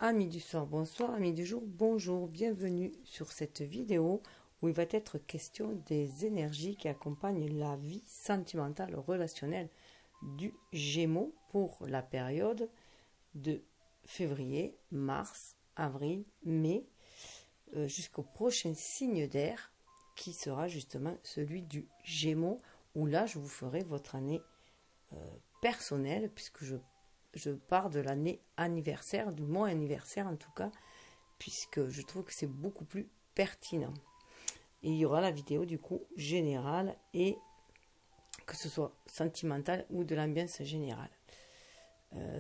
Amis du soir, bonsoir, amis du jour, bonjour, bienvenue sur cette vidéo où il va être question des énergies qui accompagnent la vie sentimentale relationnelle du Gémeaux pour la période de février, mars, avril, mai, jusqu'au prochain signe d'air qui sera justement celui du Gémeaux où là je vous ferai votre année personnelle puisque je pars de l'année anniversaire, du mois anniversaire en tout cas, puisque je trouve que c'est beaucoup plus pertinent. Et il y aura la vidéo du coup générale et que ce soit sentimental ou de l'ambiance générale.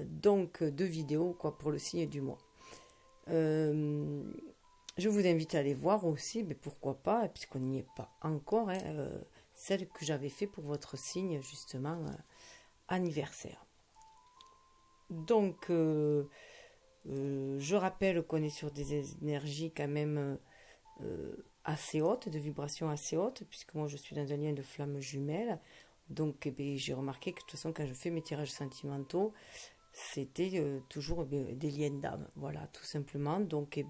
Donc deux vidéos quoi pour le signe du mois. Je vous invite à aller voir aussi, mais pourquoi pas, puisqu'on n'y est pas encore, celle que j'avais fait pour votre signe justement anniversaire. Donc, je rappelle qu'on est sur des énergies quand même assez hautes, de vibrations assez hautes, puisque moi je suis dans un lien de flamme jumelle. Donc, j'ai remarqué que de toute façon, quand je fais mes tirages sentimentaux, c'était toujours des liens d'âme. Voilà, tout simplement. Donc,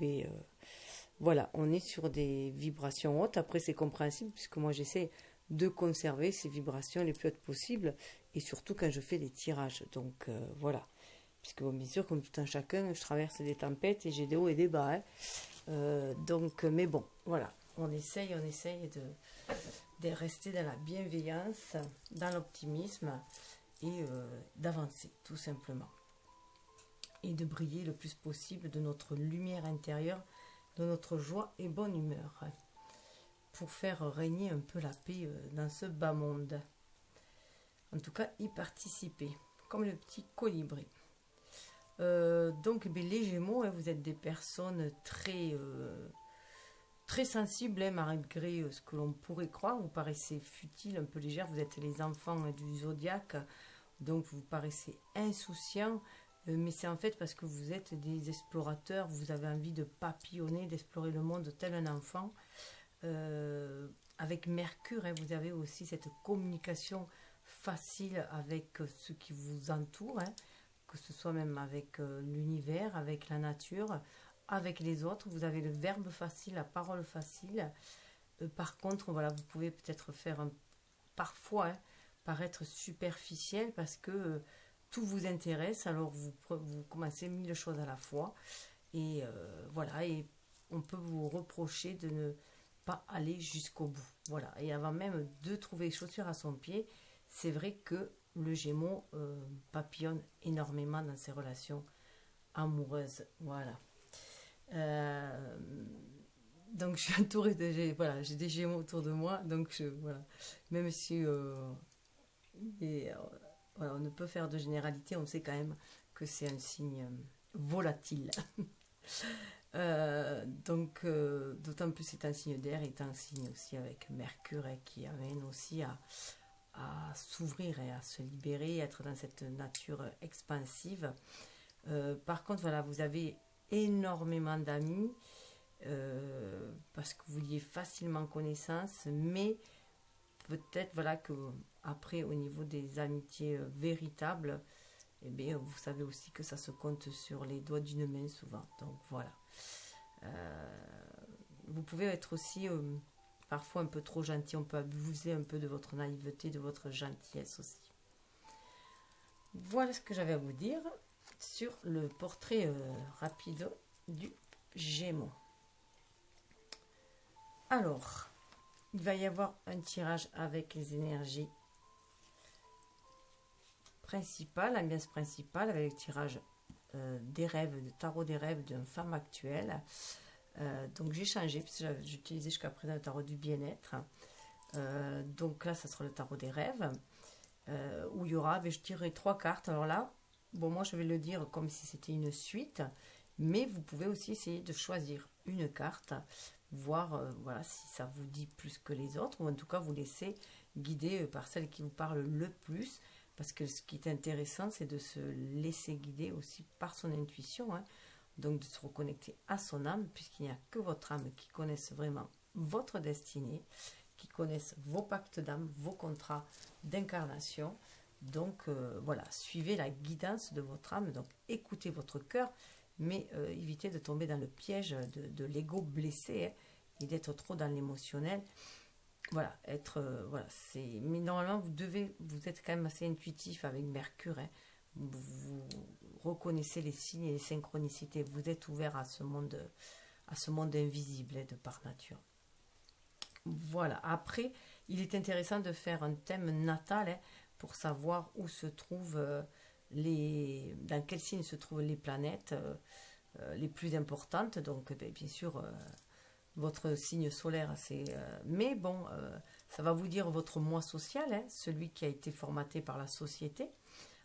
voilà, on est sur des vibrations hautes. Après, c'est compréhensible, puisque moi j'essaie de conserver ces vibrations les plus hautes possibles, et surtout quand je fais des tirages. Donc, voilà. Puisque bon, bien sûr, comme tout un chacun, je traverse des tempêtes et j'ai des hauts et des bas. Donc, mais bon, voilà. On essaye de rester dans la bienveillance, dans l'optimisme et d'avancer, tout simplement. Et de briller le plus possible de notre lumière intérieure, de notre joie et bonne humeur, pour faire régner un peu la paix dans ce bas monde. En tout cas, y participer, comme le petit colibri. Donc les Gémeaux, vous êtes des personnes très sensibles, malgré ce que l'on pourrait croire. Vous paraissez futile, un peu légère. Vous êtes les enfants du zodiaque, donc vous paraissez insouciants, mais c'est en fait parce que vous êtes des explorateurs. Vous avez envie de papillonner, d'explorer le monde tel un enfant. Avec Mercure, vous avez aussi cette communication facile avec ceux qui vous entourent, que ce soit même avec l'univers, avec la nature, avec les autres. Vous avez le verbe facile, la parole facile. Par contre, voilà, vous pouvez peut-être faire parfois paraître superficiel parce que tout vous intéresse. Alors vous commencez 1000 choses à la fois. Et voilà, et on peut vous reprocher de ne pas aller jusqu'au bout. Voilà, et avant même de trouver chaussures à son pied, c'est vrai que le Gémeaux papillonne énormément dans ses relations amoureuses. Voilà. Donc je suis entourée de... Voilà, j'ai des Gémeaux autour de moi. Donc voilà. Même si voilà, on ne peut faire de généralité, on sait quand même que c'est un signe volatile. Donc d'autant plus c'est un signe d'air, est un signe aussi avec Mercure qui amène aussi à s'ouvrir et à se libérer, être dans cette nature expansive. Par contre, voilà, vous avez énormément d'amis parce que vous liez facilement connaissance, mais peut-être voilà que après au niveau des amitiés véritables, vous savez aussi que ça se compte sur les doigts d'une main souvent. Donc voilà. Vous pouvez être aussi parfois un peu trop gentil, on peut abuser un peu de votre naïveté, de votre gentillesse aussi. Voilà ce que j'avais à vous dire sur le portrait rapide du Gémeaux. Alors, il va y avoir un tirage avec les énergies principales, l'ambiance principale, avec le tirage des rêves, de tarot des rêves d'une femme actuelle. Donc j'ai changé puisque j'utilisais jusqu'à présent le tarot du bien-être. Donc là ça sera le tarot des rêves où il y aura, je tirerai 3 cartes. Alors là, bon, moi je vais le dire comme si c'était une suite, mais vous pouvez aussi essayer de choisir une carte, voir voilà, si ça vous dit plus que les autres, ou en tout cas vous laisser guider par celle qui vous parle le plus, parce que ce qui est intéressant c'est de se laisser guider aussi par son intuition, donc de se reconnecter à son âme, puisqu'il n'y a que votre âme qui connaisse vraiment votre destinée, qui connaisse vos pactes d'âme, vos contrats d'incarnation. Donc voilà, suivez la guidance de votre âme, donc écoutez votre cœur, mais évitez de tomber dans le piège de l'ego blessé, hein, et d'être trop dans l'émotionnel. Voilà, voilà, mais normalement, vous êtes quand même assez intuitif avec Mercure, hein. Vous reconnaissez les signes et les synchronicités. Vous êtes ouvert à ce monde invisible, hein, de par nature. Voilà, après, il est intéressant de faire un thème natal, hein, pour savoir où se trouvent dans quel signe se trouvent les planètes les plus importantes. Donc, bien sûr, votre signe solaire, mais bon, ça va vous dire votre moi social, hein, celui qui a été formaté par la société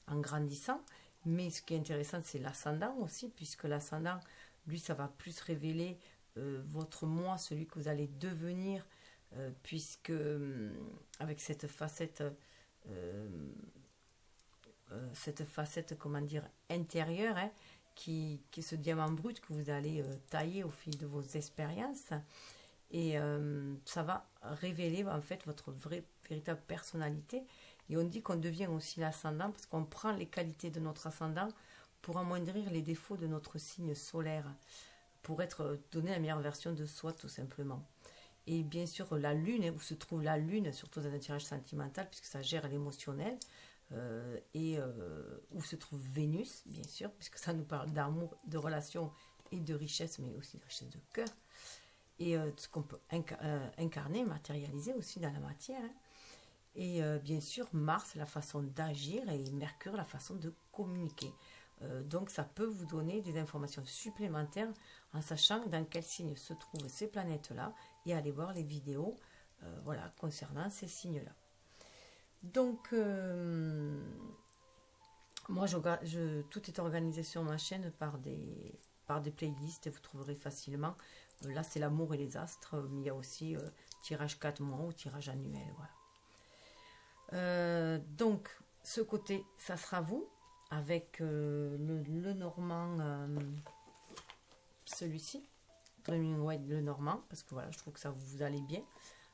en grandissant. Mais ce qui est intéressant, c'est l'ascendant aussi, puisque l'ascendant, lui, ça va plus révéler votre moi, celui que vous allez devenir, puisque avec cette facette, comment dire, intérieure, hein, qui est ce diamant brut que vous allez tailler au fil de vos expériences. Et ça va révéler en fait votre véritable personnalité. Et on dit qu'on devient aussi l'ascendant parce qu'on prend les qualités de notre ascendant pour amoindrir les défauts de notre signe solaire, pour donner la meilleure version de soi, tout simplement. Et bien sûr, la lune, où se trouve la lune, surtout dans un tirage sentimental, puisque ça gère l'émotionnel, et où se trouve Vénus, bien sûr, puisque ça nous parle d'amour, de relations et de richesse, mais aussi de richesse de cœur, et ce qu'on peut incarner, matérialiser aussi dans la matière, hein. Et bien sûr, Mars, la façon d'agir, et Mercure, la façon de communiquer. Donc ça peut vous donner des informations supplémentaires en sachant dans quel signe se trouvent ces planètes-là, et aller voir les vidéos voilà, concernant ces signes-là. Donc, moi, tout est organisé sur ma chaîne par des playlists, et vous trouverez facilement. Là, c'est l'amour et les astres, mais il y a aussi tirage 4 mois ou tirage annuel. Voilà. Donc, ce côté, ça sera vous, avec le normand, celui-ci, Dreaming White, le normand, parce que voilà, je trouve que ça vous allez bien,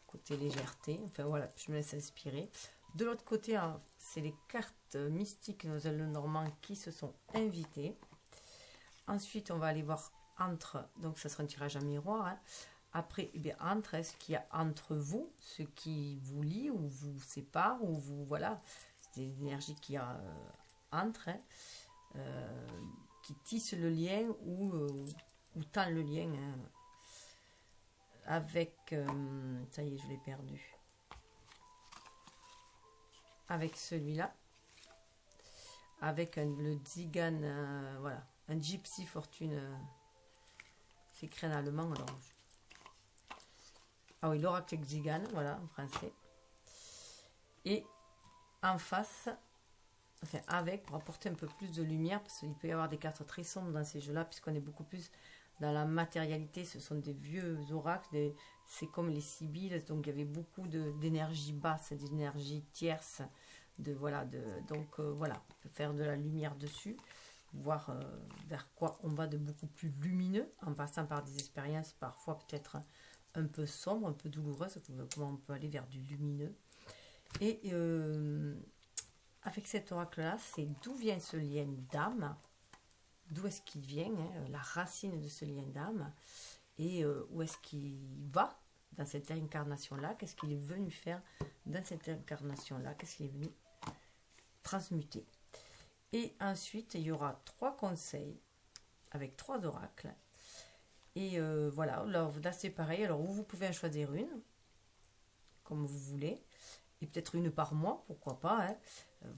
côté légèreté. Enfin voilà, je me laisse inspirer. De l'autre côté, hein, c'est les cartes mystiques le normand qui se sont invitées. Ensuite, on va aller voir entre, donc ça sera un tirage à miroir, hein. Après, eh bien, entre, ce qu'il y a entre vous, ce qui vous lie ou vous sépare, ou vous, voilà, c'est des énergies qui entre, hein, qui tissent le lien ou tend le lien, hein, avec, ça y est, je l'ai perdu, avec celui-là, avec le Zigan, voilà, un Gypsy Fortune, c'est écrit en allemand, alors ah oui, l'oracle Zigan, voilà, en français. Et en face, enfin avec, pour apporter un peu plus de lumière, parce qu'il peut y avoir des cartes très sombres dans ces jeux-là, puisqu'on est beaucoup plus dans la matérialité. Ce sont des vieux oracles, c'est comme les Sibylles, donc il y avait beaucoup d'énergie basse, d'énergie tierce, donc voilà, on peut faire de la lumière dessus, voir vers quoi on va de beaucoup plus lumineux, en passant par des expériences parfois peut-être un peu sombres, un peu douloureuses, comment on peut aller vers du lumineux. Et avec cet oracle-là, c'est d'où vient ce lien d'âme, d'où est-ce qu'il vient, hein, la racine de ce lien d'âme, et où est-ce qu'il va dans cette incarnation-là, qu'est-ce qu'il est venu faire dans cette incarnation-là, qu'est-ce qu'il est venu transmuter. Et ensuite, il y aura 3 conseils avec 3 oracles. Et voilà, alors, là c'est pareil, alors vous pouvez en choisir une, comme vous voulez, et peut-être une par mois, pourquoi pas, hein.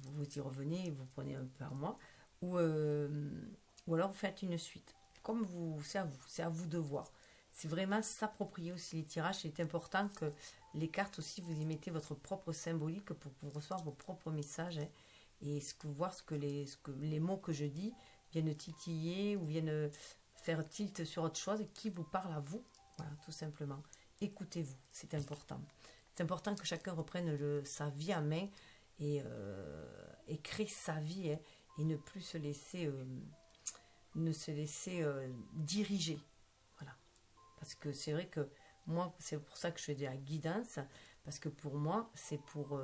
Vous y revenez, vous prenez un par mois, ou alors vous faites une suite, comme vous, c'est à vous de voir. C'est vraiment s'approprier aussi les tirages, c'est important que les cartes aussi, vous y mettez votre propre symbolique pour recevoir vos propres messages, hein, et voir ce que les mots que je dis viennent titiller ou viennent faire tilt sur autre chose qui vous parle à vous. Voilà, tout simplement. Écoutez-vous, c'est important. C'est important que chacun reprenne sa vie en main et crée sa vie, hein, et ne plus se laisser, diriger. Voilà. Parce que c'est vrai que moi, c'est pour ça que je fais de la guidance, parce que pour moi, c'est pour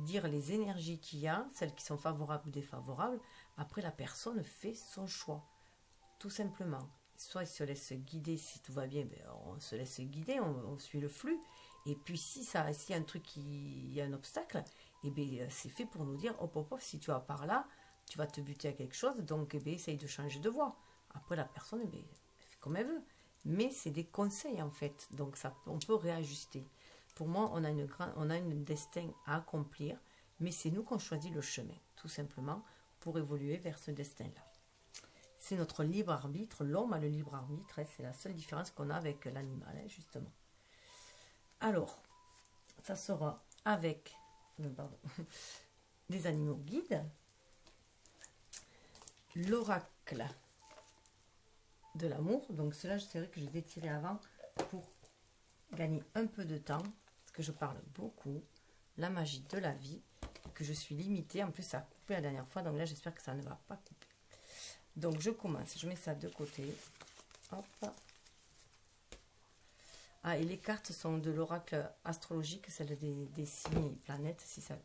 dire les énergies qu'il y a, celles qui sont favorables ou défavorables. Après, la personne fait son choix. tout simplement. Soit ils se laissent guider, si tout va bien, ben, on se laisse guider, on suit le flux. Et puis s'il y a un truc, il y a un obstacle, et bien c'est fait pour nous dire, hop, hop, hop, si tu vas par là, tu vas te buter à quelque chose, donc essaye de changer de voie. Après la personne, elle fait comme elle veut. Mais c'est des conseils en fait, donc ça, on peut réajuster. Pour moi, on a un destin à accomplir, mais c'est nous qu'on choisit le chemin, tout simplement, pour évoluer vers ce destin-là. C'est notre libre arbitre, l'homme a le libre arbitre, hein, c'est la seule différence qu'on a avec l'animal, hein, justement. Alors, ça sera avec des animaux guides, l'oracle de l'amour, donc cela c'est vrai que j'ai détiré avant pour gagner un peu de temps, parce que je parle beaucoup, la magie de la vie, que je suis limitée, en plus ça a coupé la dernière fois, donc là j'espère que ça ne va pas couper. Donc je commence, je mets ça de côté, hop. Ah, et les cartes sont de l'oracle astrologique, celle des signes et planètes, si ça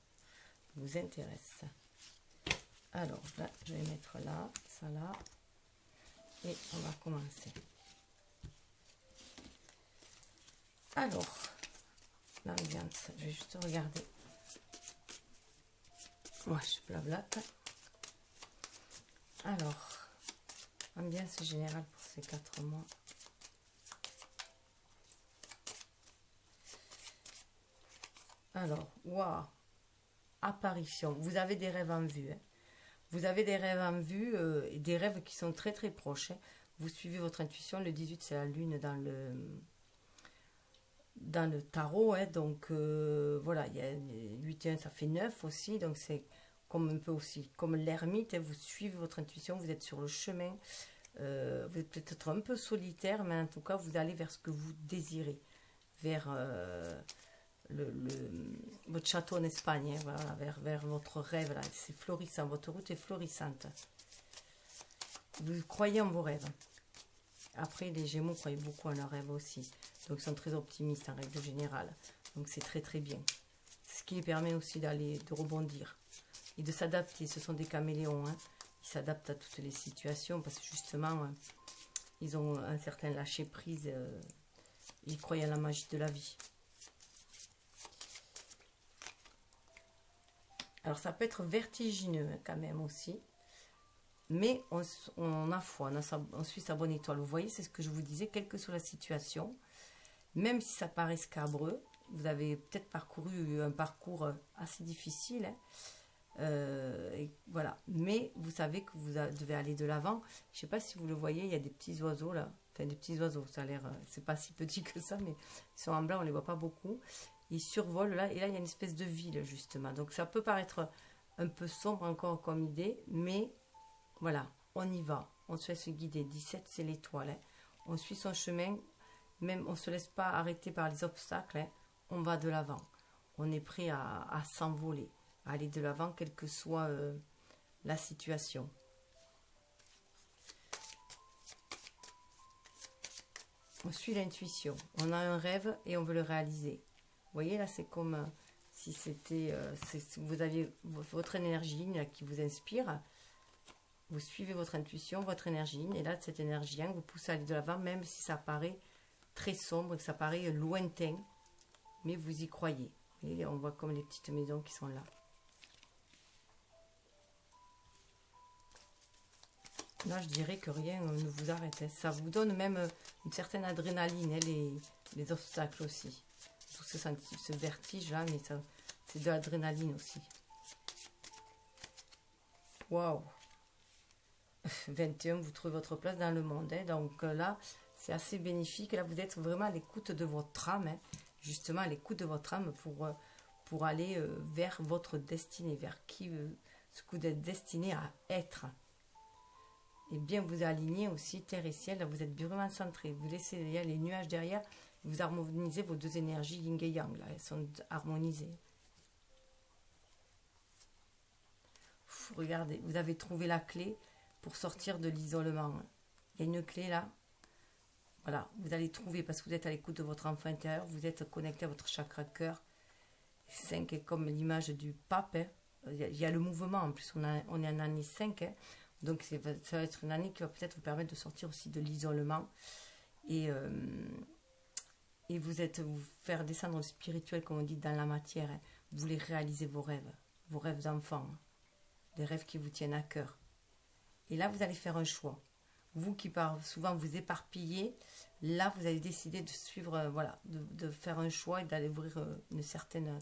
vous intéresse. Alors, là, je vais mettre là, ça là, et on va commencer. Alors, l'ambiance, je vais juste regarder. Ouais, je blablate. Alors, ambiance générale pour ces 4 mois. Alors, waouh, apparition. Vous avez des rêves en vue. Hein. Vous avez des rêves en vue et des rêves qui sont très très proches. Hein. Vous suivez votre intuition. Le 18, c'est la lune dans le tarot. Hein. Donc, voilà, il y a 8 et 1, ça fait 9 aussi. Donc, c'est comme un peu aussi comme l'ermite. Hein. Vous suivez votre intuition, vous êtes sur le chemin. Vous êtes peut-être un peu solitaire, mais en tout cas, vous allez vers ce que vous désirez. Vers... votre château en Espagne, hein, voilà, vers votre rêve, là, c'est florissant, votre route est florissante. Vous croyez en vos rêves. Après, les Gémeaux croient beaucoup en leurs rêves aussi, donc ils sont très optimistes en règle générale, donc c'est très très bien. C'est ce qui les permet aussi de rebondir et de s'adapter. Ce sont des caméléons, hein. Ils s'adaptent à toutes les situations parce que justement, hein, ils ont un certain lâcher prise, ils croient à la magie de la vie. Alors, ça peut être vertigineux quand même aussi. Mais on a foi, on suit sa bonne étoile. Vous voyez, c'est ce que je vous disais, quelle que soit la situation. Même si ça paraît scabreux, vous avez peut-être parcouru un parcours assez difficile. Hein, et voilà. Mais vous savez que vous devez aller de l'avant. Je ne sais pas si vous le voyez, il y a des petits oiseaux là. Enfin, des petits oiseaux, ça a l'air... c'est pas si petit que ça, mais ils sont en blanc, on ne les voit pas beaucoup. Ils survolent là, et là il y a une espèce de ville justement, donc ça peut paraître un peu sombre encore comme idée, mais voilà, on y va, on se laisse guider. 17 c'est l'étoile, hein. On suit son chemin, même on ne se laisse pas arrêter par les obstacles, hein. On va de l'avant, on est prêt à s'envoler, à aller de l'avant quelle que soit la situation. On suit l'intuition, on a un rêve et on veut le réaliser. Vous voyez, là, c'est comme si c'était... vous aviez votre énergie là, qui vous inspire. Vous suivez votre intuition, votre énergie. Et là, cette énergie vous pousse à aller de l'avant, même si ça paraît très sombre, que ça paraît lointain. Mais vous y croyez. Et on voit comme les petites maisons qui sont là. Là, je dirais que rien ne vous arrête. Hein. Ça vous donne même une certaine adrénaline, hein, les obstacles aussi. Ce vertige là, mais c'est de l'adrénaline aussi. Waouh. 21, vous trouvez votre place dans le monde. Hein. Donc là, c'est assez bénéfique. Là, vous êtes vraiment à l'écoute de votre âme. Hein. Justement, à l'écoute de votre âme pour aller vers votre destinée, vers ce que vous êtes destiné à être. Et bien vous aligner aussi terre et ciel. Là, vous êtes vraiment centré. Vous laissez les nuages derrière. Vous harmonisez vos deux énergies yin et yang. Là, elles sont harmonisées. Regardez, vous avez trouvé la clé pour sortir de l'isolement. Il y a une clé là. Voilà, vous allez trouver parce que vous êtes à l'écoute de votre enfant intérieur. Vous êtes connecté à votre chakra cœur. 5 est comme l'image du pape. Hein. Il y a le mouvement. En plus, on est en année 5. Hein. Donc ça va être une année qui va peut-être vous permettre de sortir aussi de l'isolement et vous faire descendre le spirituel, comme on dit, dans la matière. Hein. Vous voulez réaliser vos rêves d'enfant, hein, des rêves qui vous tiennent à cœur. Et là, vous allez faire un choix. Vous qui souvent vous éparpillez, là, vous allez décider de suivre, voilà, de faire un choix et d'aller ouvrir une certaine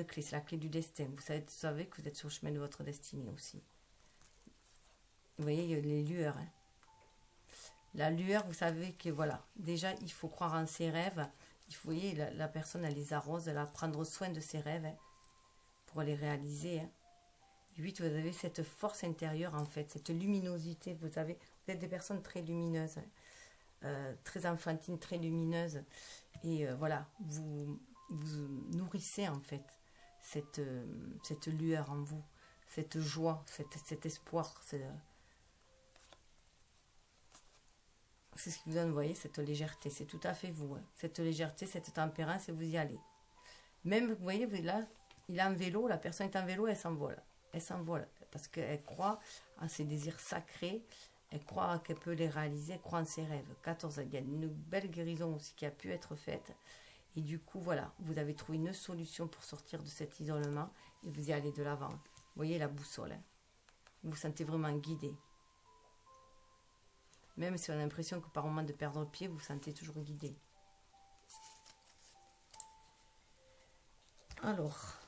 clé. C'est la clé du destin. Vous savez que vous êtes sur le chemin de votre destinée aussi. Vous voyez, il y a les lueurs. Hein. La lueur, vous savez que voilà, déjà, il faut croire en ses rêves. Vous voyez, la personne, elle les arrose, elle va prendre soin de ses rêves hein, pour les réaliser. Hein. 8, vous avez cette force intérieure, en fait, cette luminosité. Vous êtes des personnes très lumineuses, très enfantines, très lumineuses. Et voilà, vous nourrissez, en fait, cette lueur en vous, cette joie, cet espoir. C'est ce qui vous donne, vous voyez, cette légèreté. C'est tout à fait vous. Hein. Cette légèreté, cette tempérance, et vous y allez. Même, vous voyez, là, il a un vélo, la personne est en vélo, elle s'envole. Elle s'envole parce qu'elle croit en ses désirs sacrés, elle croit qu'elle peut les réaliser, elle croit en ses rêves. 14, il y a une belle guérison aussi qui a pu être faite. Et du coup, voilà, vous avez trouvé une solution pour sortir de cet isolement et vous y allez de l'avant. Vous voyez la boussole. Hein. Vous vous sentez vraiment guidé. Même si on a l'impression que par moment de perdre pied, vous vous sentez toujours guidé. Alors,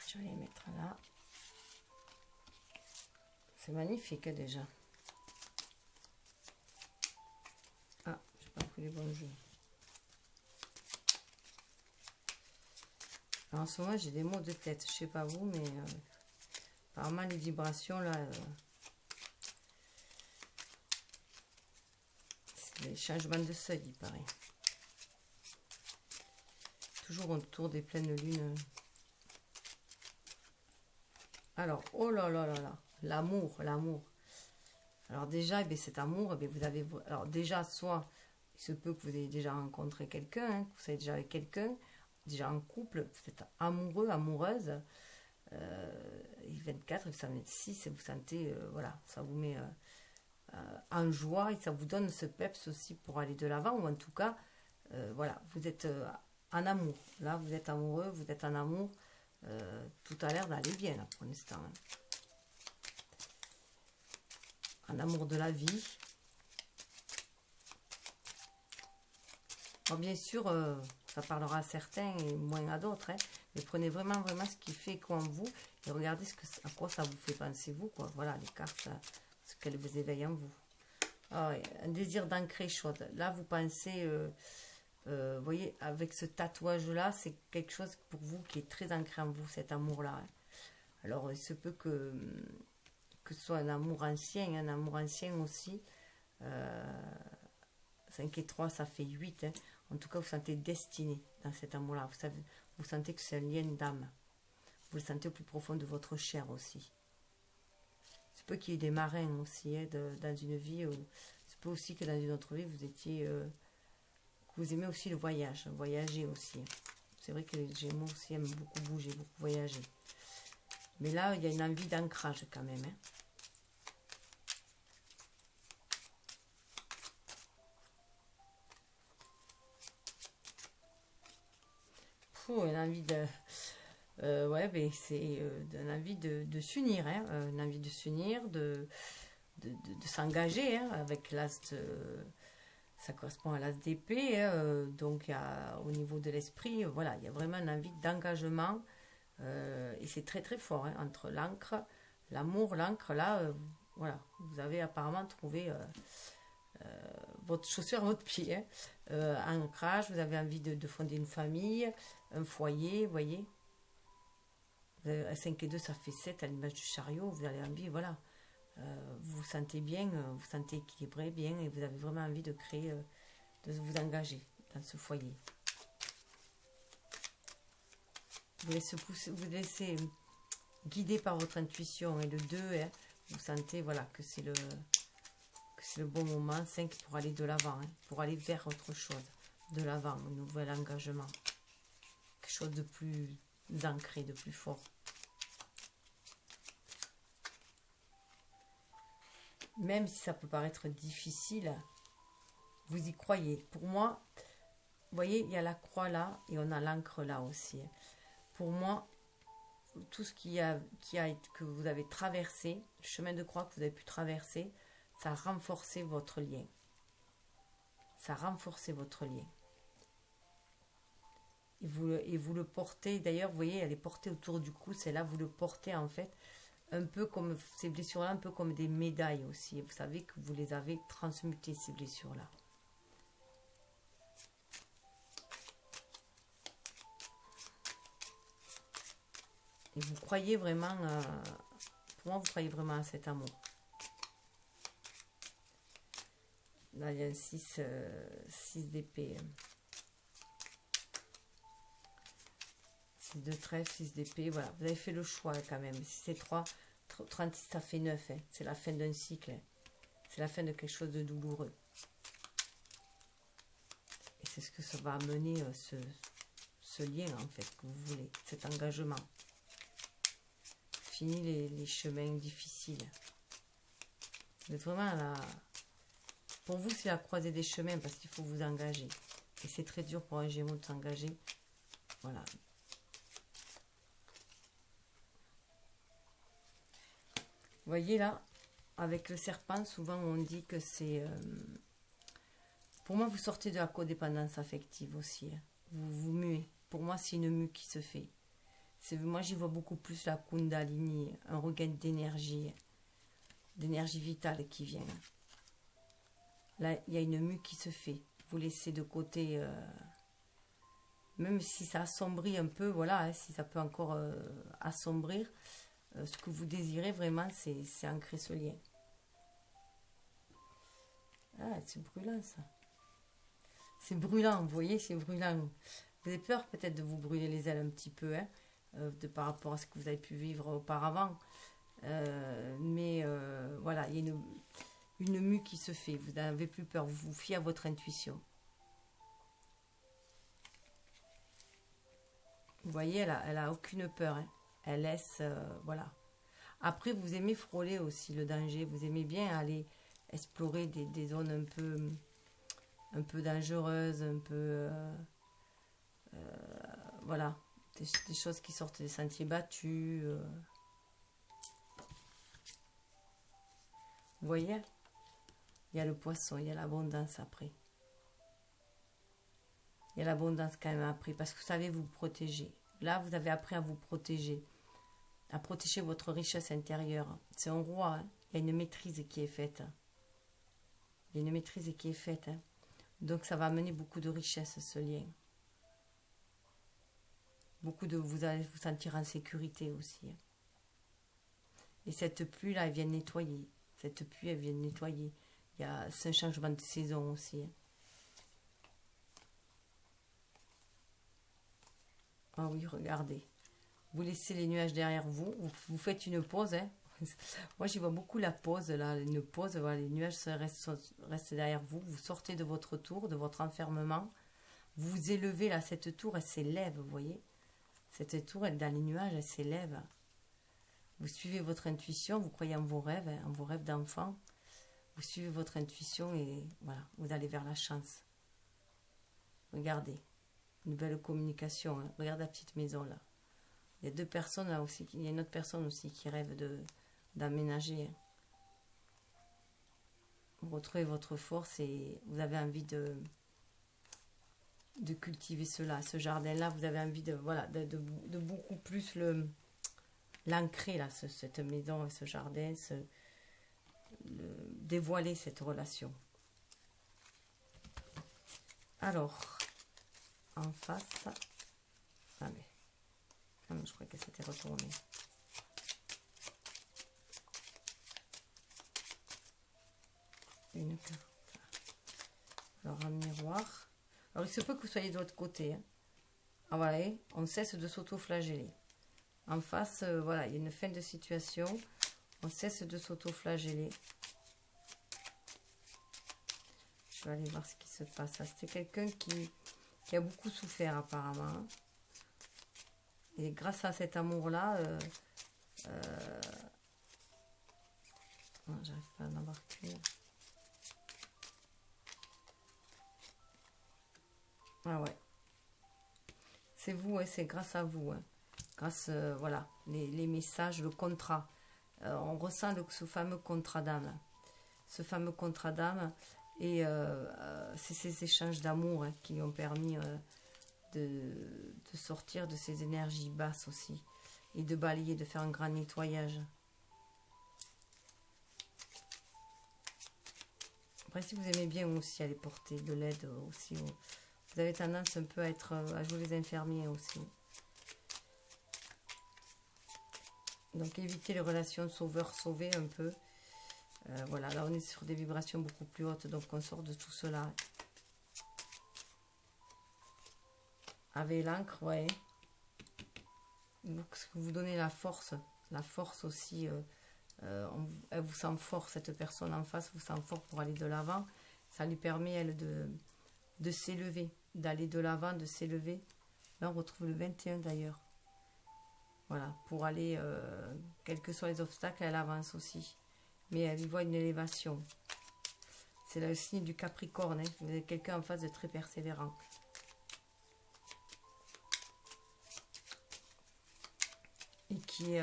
je vais les mettre là. C'est magnifique déjà. Ah, je n'ai pas pris les bons jeux. Alors, en ce moment, j'ai des maux de tête. Je ne sais pas vous, mais apparemment, les vibrations, là, c'est les changements de seuil, il paraît. Toujours autour des pleines lunes. Alors, oh là là là là, l'amour. Alors déjà, eh bien, cet amour, eh bien, vous avez... Alors déjà, soit, il se peut que vous ayez déjà rencontré quelqu'un, hein, que vous soyez déjà avec quelqu'un, déjà en couple, vous êtes amoureux, amoureuse, et 24, et 26, et vous sentez, voilà, ça vous met en joie, et ça vous donne ce peps aussi pour aller de l'avant, ou en tout cas, voilà, vous êtes en amour. Là, vous êtes amoureux, vous êtes en amour, tout a l'air d'aller bien là pour l'instant. Hein. En amour de la vie. Alors bien sûr, ça parlera à certains et moins à d'autres. Hein, mais prenez vraiment ce qui fait quoi en vous et regardez à quoi ça vous fait penser vous. Quoi. Voilà les cartes, ce qu'elles vous éveillent en vous. Ah, un désir d'ancrer chose. Là, vous pensez... vous voyez, avec ce tatouage-là, c'est quelque chose pour vous qui est très ancré en vous, cet amour-là. Hein. Alors, il se peut que ce soit un amour ancien aussi. 5 et 3, ça fait 8. Hein. En tout cas, vous sentez destiné dans cet amour-là. Vous sentez que c'est un lien d'âme. Vous le sentez au plus profond de votre chair aussi. Il se peut qu'il y ait des marins aussi hein, dans une vie. Il se peut aussi que dans une autre vie, vous étiez... vous aimez aussi le voyage, voyager aussi. C'est vrai que les Gémeaux aussi aiment beaucoup bouger, beaucoup voyager. Mais là, il y a une envie d'ancrage quand même. Hein. Une envie de... ouais, ben c'est une envie de s'unir. Hein, une envie de s'unir, de s'engager hein, avec l'as ça correspond à l'as d'épée, hein, donc au niveau de l'esprit, voilà, il y a vraiment une envie d'engagement, et c'est très très fort, hein, entre l'encre, l'amour, l'encre, là, voilà, vous avez apparemment trouvé votre chaussure à votre pied, hein, ancrage, vous avez envie de fonder une famille, un foyer, vous voyez, 5 et 2, ça fait 7 à l'image du chariot, vous avez envie, voilà, vous vous sentez bien, vous vous sentez équilibré bien et vous avez vraiment envie de créer, de vous engager dans ce foyer. Vous laissez guider par votre intuition et le 2, hein, vous sentez voilà, que c'est le bon moment, 5 pour aller de l'avant, hein, pour aller vers autre chose, de l'avant, un nouvel engagement, quelque chose de plus ancré, de plus fort. même si ça peut paraître difficile, vous y croyez. Pour moi, vous voyez, il y a la croix là et on a l'encre là aussi. Pour moi, tout ce que vous avez traversé, le chemin de croix que vous avez pu traverser, ça a renforcé votre lien. Ça a renforcé votre lien. Et vous le portez, d'ailleurs, vous voyez, elle est portée autour du cou, c'est là, vous le portez en fait, un peu comme, ces blessures-là, un peu comme des médailles aussi. Vous savez que vous les avez transmutées, ces blessures-là. Et vous croyez vraiment, pour moi, vous croyez vraiment à cet amour. Là, il y a un 6 d'épée. 6 de trèfle, 6 d'épée. Voilà, vous avez fait le choix quand même. Si c'est 3, 36, ça fait 9. Hein. C'est la fin d'un cycle. Hein. C'est la fin de quelque chose de douloureux. Et c'est ce que ça va amener, ce lien, en fait, que vous voulez. Cet engagement. Fini les chemins difficiles. Vous êtes vraiment à la... Pour vous, c'est la croisée des chemins parce qu'il faut vous engager. Et c'est très dur pour un Gémeaux de s'engager. Voilà. Vous voyez là, avec le serpent, souvent on dit que c'est... pour moi, vous sortez de la codépendance affective aussi. Hein. Vous vous muez. Pour moi, c'est une mue qui se fait. Moi, j'y vois beaucoup plus la Kundalini, un regain d'énergie vitale qui vient. Là, il y a une mue qui se fait. Vous laissez de côté, même si ça assombrit un peu, voilà, hein, si ça peut encore assombrir, ce que vous désirez vraiment, c'est ancrer ce lien. Ah, c'est brûlant ça. C'est brûlant, vous voyez, c'est brûlant. Vous avez peur peut-être de vous brûler les ailes un petit peu, hein, par rapport à ce que vous avez pu vivre auparavant. Mais voilà, il y a une mue qui se fait. Vous n'avez plus peur, vous vous fiez à votre intuition. Vous voyez, elle a aucune peur. Hein. Elle laisse, voilà. Après, vous aimez frôler aussi le danger. Vous aimez bien aller explorer des zones un peu dangereuses, un peu... voilà. Des choses qui sortent des sentiers battus. Vous voyez? Il y a le poisson, il y a l'abondance après. Il y a l'abondance quand même après. Parce que vous savez vous protéger. Là, vous avez appris à vous protéger. À protéger votre richesse intérieure. C'est un roi. Hein. Il y a une maîtrise qui est faite. Il y a une maîtrise qui est faite. Hein. Donc, ça va amener beaucoup de richesse, ce lien. Vous allez vous sentir en sécurité aussi. Hein. Et cette pluie-là, elle vient nettoyer. Cette pluie, elle vient nettoyer. C'est un changement de saison aussi. Hein. Ah oui, regardez. Vous laissez les nuages derrière vous. Vous faites une pause. Hein. Moi, j'y vois beaucoup la pause. Là, une pause. Voilà, les nuages restent derrière vous. Vous sortez de votre tour, de votre enfermement. Vous vous élevez là. Cette tour, elle s'élève, vous voyez. Cette tour, elle dans les nuages, elle s'élève. Vous suivez votre intuition. Vous croyez en vos rêves, hein, en vos rêves d'enfant. Vous suivez votre intuition et voilà, vous allez vers la chance. Regardez. Une belle communication. Hein. Regardez la petite maison là. Il y a deux personnes là aussi. Il y a une autre personne aussi qui rêve d'aménager. Vous retrouvez votre force et vous avez envie de cultiver cela. Ce jardin-là, vous avez envie de, voilà, de beaucoup plus l'ancrer là, cette maison, ce jardin, dévoiler cette relation. Alors, en face, ah mais je crois que c'était retourné. Une carte. Alors un miroir. Alors il se peut que vous soyez de l'autre côté. Hein. Ah voilà, on cesse de s'auto-flageller. En face, voilà, il y a une fin de situation. On cesse de s'auto-flageller. Je vais aller voir ce qui se passe. C'était quelqu'un qui a beaucoup souffert apparemment. Et grâce à cet amour-là, j'arrive pas à en avoir qu'une. Ah ouais. C'est vous, hein, c'est grâce à vous. Hein. Grâce, voilà, les messages, le contrat. On ressent ce fameux contrat d'âme. Ce fameux contrat d'âme. Et c'est ces échanges d'amour hein, qui lui ont permis de sortir de ces énergies basses aussi. Et de balayer, de faire un grand nettoyage. Après, si vous aimez bien aussi aller porter de l'aide aussi, vous avez tendance un peu à jouer les infirmiers aussi. Donc, évitez les relations sauveur-sauvé un peu. Voilà, là, on est sur des vibrations beaucoup plus hautes, donc on sort de tout cela. Avec l'encre, ouais. Vous donnez la force aussi. Elle vous sent fort, cette personne en face vous sent fort pour aller de l'avant. Ça lui permet, elle, de s'élever, d'aller de l'avant, de s'élever. Là, on retrouve le 21 d'ailleurs. Voilà, pour aller, quels que soient les obstacles, elle avance aussi. Mais elle y voit une élévation. C'est le signe du Capricorne. Hein. Vous avez quelqu'un en face de très persévérant. Et qui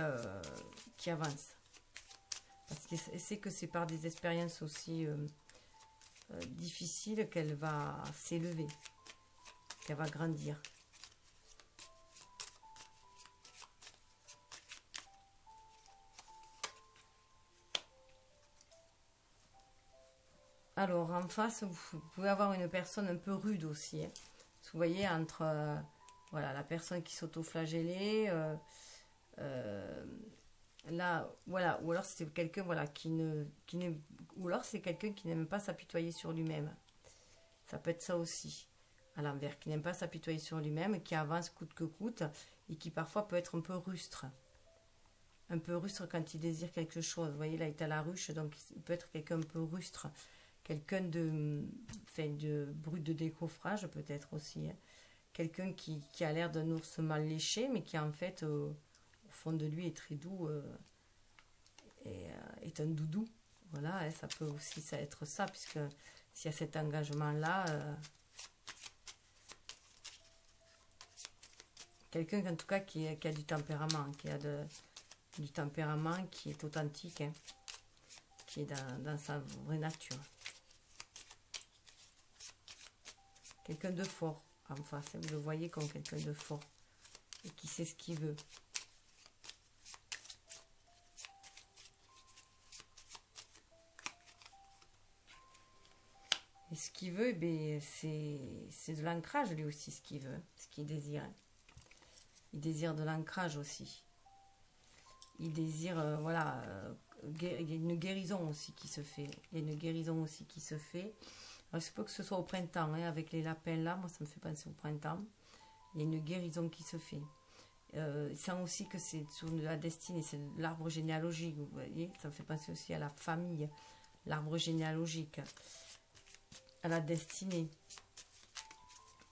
avance. Parce qu'elle sait que c'est par des expériences aussi difficiles qu'elle va s'élever. Qu'elle va grandir. Alors, en face, vous pouvez avoir une personne un peu rude aussi. Hein. Vous voyez, entre voilà, la personne qui s'auto-flagellait, là, voilà, ou alors c'est quelqu'un voilà, ou alors c'est quelqu'un qui n'aime pas s'apitoyer sur lui-même. Ça peut être ça aussi, à l'envers, qui n'aime pas s'apitoyer sur lui-même, qui avance coûte que coûte, et qui parfois peut être un peu rustre. Un peu rustre quand il désire quelque chose. Vous voyez, là, il est à la ruche, donc il peut être quelqu'un un peu rustre. Quelqu'un de brut de décoffrage peut-être aussi. Hein. Quelqu'un qui a l'air d'un ours mal léché, mais qui en fait, au fond de lui, est très doux et est un doudou. Voilà, hein, ça peut aussi être ça, puisque s'il y a cet engagement-là, quelqu'un en tout cas qui a du tempérament, du tempérament qui est authentique, hein, qui est dans sa vraie nature. Quelqu'un de fort en face, vous le voyez comme quelqu'un de fort et qui sait ce qu'il veut. Et ce qu'il veut, eh c'est de l'ancrage lui aussi, ce qu'il veut, ce qu'il désire. Il désire de l'ancrage aussi. Il désire, voilà, il y a une guérison aussi qui se fait. Il y a une guérison aussi qui se fait. Alors, il se peut que ce soit au printemps, hein, avec les lapins là, moi ça me fait penser au printemps. Il y a une guérison qui se fait. Il sent aussi que c'est sur la destinée, c'est l'arbre généalogique, vous voyez, ça me fait penser aussi à la famille, l'arbre généalogique, à la destinée.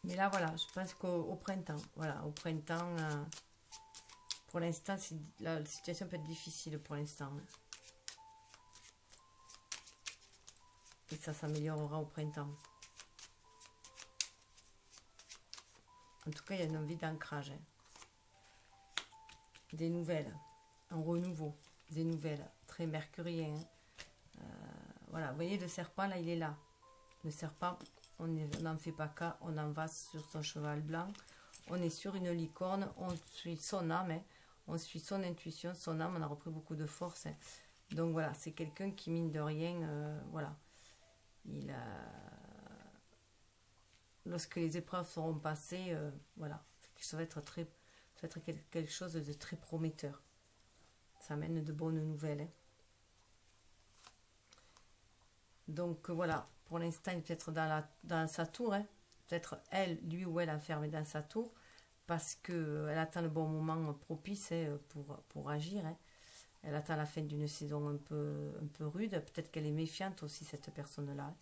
Mais là, voilà, je pense qu'au printemps, voilà, au printemps, pour l'instant, la situation peut être difficile pour l'instant. Et ça s'améliorera au printemps. En tout cas, il y a une envie d'ancrage. Hein. Des nouvelles, un renouveau, des nouvelles, très mercurien. Hein. Voilà, vous voyez, le serpent, là, il est là. Le serpent, on n'en fait pas cas, on en va sur son cheval blanc. On est sur une licorne, on suit son âme, hein. On suit son intuition, son âme, on a repris beaucoup de force. Hein. Donc voilà, c'est quelqu'un qui, mine de rien, voilà. Lorsque les épreuves seront passées, voilà, ça va être quelque chose de très prometteur. Ça amène de bonnes nouvelles. Hein. Donc voilà, pour l'instant, il peut être dans sa tour. Hein. Peut-être lui ou elle enfermée dans sa tour parce qu'elle attend le bon moment propice hein, pour agir. Hein. Elle attend la fin d'une saison un peu rude. Peut-être qu'elle est méfiante aussi, cette personne-là.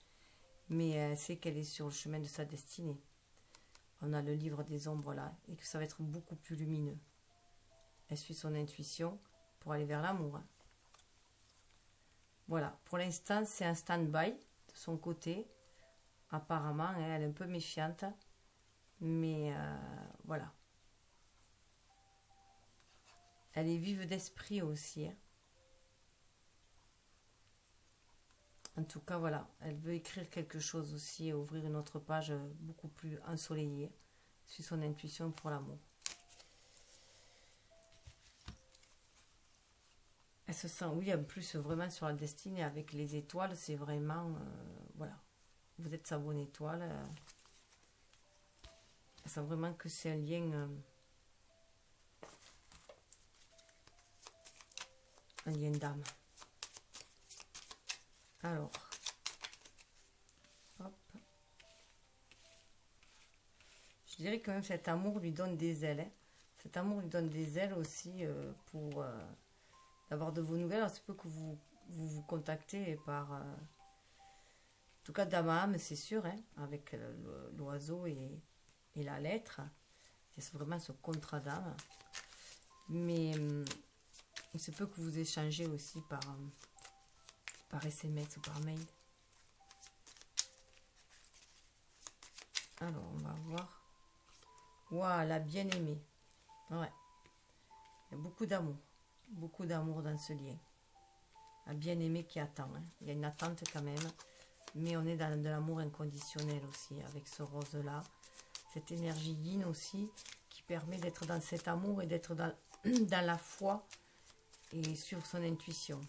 Mais elle sait qu'elle est sur le chemin de sa destinée. On a le livre des ombres là, et que ça va être beaucoup plus lumineux. Elle suit son intuition pour aller vers l'amour. Hein. Voilà, pour l'instant, c'est un stand-by de son côté. Apparemment, hein, elle est un peu méfiante. Mais voilà. Elle est vive d'esprit aussi. Hein. En tout cas, voilà. Elle veut écrire quelque chose aussi et ouvrir une autre page beaucoup plus ensoleillée. Sur son intuition pour l'amour. Elle se sent, oui, en plus, vraiment sur la destinée avec les étoiles, c'est vraiment, voilà. Vous êtes sa bonne étoile. Elle sent vraiment que c'est un lien... un lien d'âme. Alors, hop. Je dirais que même cet amour lui donne des ailes. Hein. Cet amour lui donne des ailes aussi pour avoir de vos nouvelles. Alors, c'est peu que vous contactez par... en tout cas, d'âme à âme, c'est sûr, hein, avec l'oiseau et la lettre. C'est vraiment ce contrat d'âme. Mais il se peut que vous échangez aussi par SMS ou par mail. Alors, on va voir. Waouh, la bien-aimée. Ouais. Il y a beaucoup d'amour. Beaucoup d'amour dans ce lien. La bien-aimée qui attend. Hein. Il y a une attente quand même. Mais on est dans de l'amour inconditionnel aussi, avec ce rose-là. Cette énergie yin aussi, qui permet d'être dans cet amour et d'être dans la foi et sur son intuition.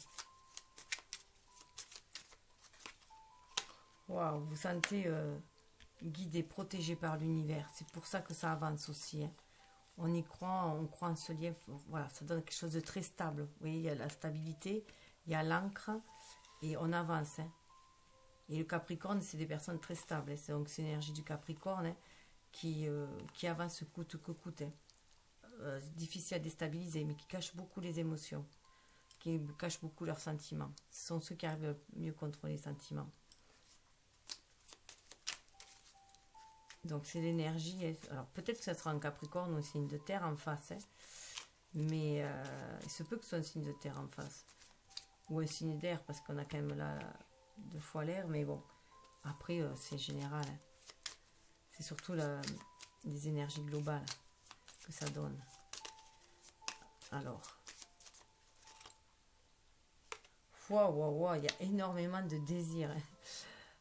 Waouh, vous sentez guidé, protégé par l'univers. C'est pour ça que ça avance aussi. Hein. On y croit, on croit en ce lien. Voilà, ça donne quelque chose de très stable. Vous voyez, il y a la stabilité, il y a l'ancre et on avance. Hein. Et le Capricorne, c'est des personnes très stables. Hein. Donc, c'est l'énergie du Capricorne hein, qui avance coûte que coûte. Hein. Difficile à déstabiliser, mais qui cache beaucoup les émotions, qui cachent beaucoup leurs sentiments. Ce sont ceux qui arrivent à mieux contrôler les sentiments. Donc c'est l'énergie. Alors peut-être que ça sera un Capricorne ou un signe de terre en face, hein, mais il se peut que ce soit un signe de terre en face. Ou un signe d'air, parce qu'on a quand même là 2 fois l'air, mais bon, après c'est général. Hein. C'est surtout les énergies globales que ça donne. Alors, waouh, il y a énormément de désir. Hein.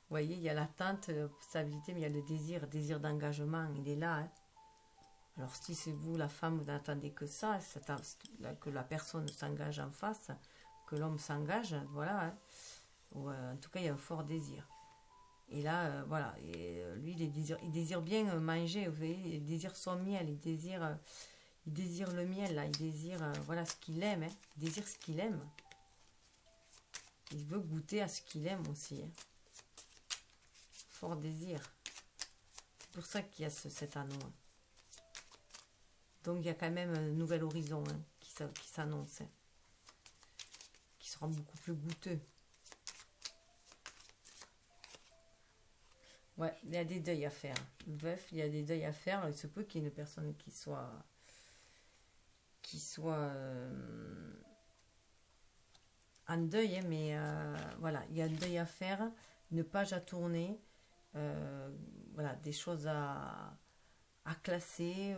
Vous voyez, il y a l'attente, stabilité, mais il y a le désir d'engagement, il est là. Hein. Alors si c'est vous, la femme, vous n'attendez que ça, que la personne s'engage en face, que l'homme s'engage, voilà. Hein. Ou, en tout cas, il y a un fort désir. Et là, voilà, et, lui, il désire bien manger, vous voyez, il désire son miel, il désire le miel, là, il désire, voilà, ce qu'il aime, hein. Il désire ce qu'il aime. Il veut goûter à ce qu'il aime aussi. Hein. Fort désir. C'est pour ça qu'il y a cet anneau. Hein. Donc, il y a quand même un nouvel horizon hein, qui s'annonce, hein, qui sera beaucoup plus goûteux. Ouais, il y a des deuils à faire. Veuf, il y a des deuils à faire. Alors, il se peut qu'il y ait une personne qui soit en deuil, hein, mais voilà, il y a un deuil à faire, une page à tourner, voilà, des choses à classer,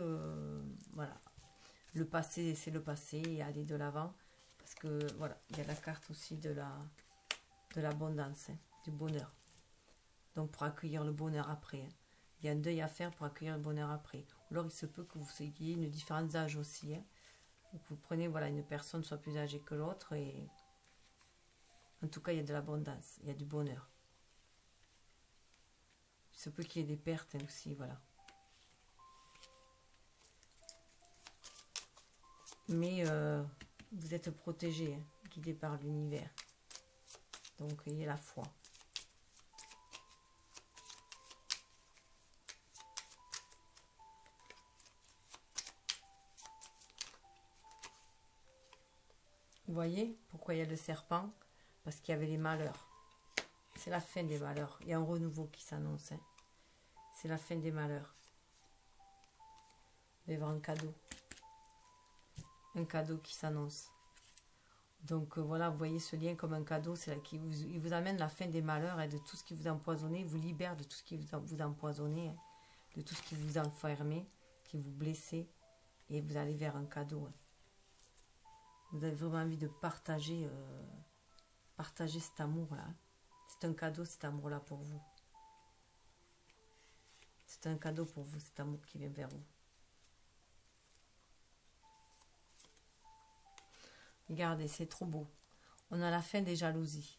voilà. Le passé, c'est le passé et aller de l'avant, parce que voilà, il y a la carte aussi de l'abondance, hein, du bonheur. Donc pour accueillir le bonheur après. Hein. Il y a un deuil à faire pour accueillir le bonheur après. Ou alors il se peut que vous ayez une différence d'âge aussi. Hein. Donc vous prenez voilà, une personne soit plus âgée que l'autre et en tout cas il y a de l'abondance, il y a du bonheur. Il se peut qu'il y ait des pertes hein, aussi, voilà. Mais vous êtes protégé, hein, guidé par l'univers. Donc il y a la foi. Vous voyez pourquoi il y a le serpent? Parce qu'il y avait les malheurs. C'est la fin des malheurs. Il y a un renouveau qui s'annonce. Hein. C'est la fin des malheurs. Vous allez voir un cadeau. Un cadeau qui s'annonce. Donc voilà, vous voyez ce lien comme un cadeau, c'est là qui vous, il vous amène la fin des malheurs et de tout ce qui vous a empoisonné, il vous libère de tout ce qui vous a empoisonné, hein, de tout ce qui vous a enfermé, qui vous blessez, et vous allez vers un cadeau. Hein. Vous avez vraiment envie de partager, partager cet amour-là. C'est un cadeau, cet amour-là pour vous. C'est un cadeau pour vous, cet amour qui vient vers vous. Regardez, c'est trop beau. On a la fin des jalousies.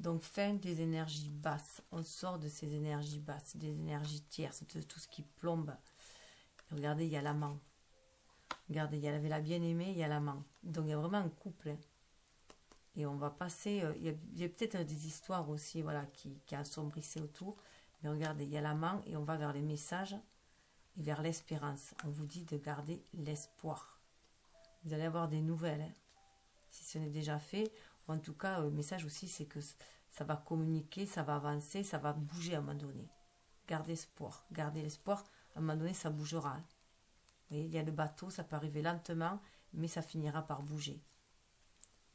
Donc, fin des énergies basses. On sort de ces énergies basses, des énergies tierces, de tout ce qui plombe. Et regardez, il y a l'amant. Regardez, il y avait la bien-aimée, il y a l'amant. Donc, il y a vraiment un couple. Hein. Et on va passer... il y a peut-être des histoires aussi voilà, qui assombrissaient autour. Mais regardez, il y a l'amant et on va vers les messages et vers l'espérance. On vous dit de garder l'espoir. Vous allez avoir des nouvelles. Hein. Si ce n'est déjà fait, ou en tout cas, le message aussi, c'est que ça va communiquer, ça va avancer, ça va bouger à un moment donné. Gardez espoir, gardez l'espoir, à un moment donné, ça bougera. Vous voyez, il y a le bateau, ça peut arriver lentement, mais ça finira par bouger.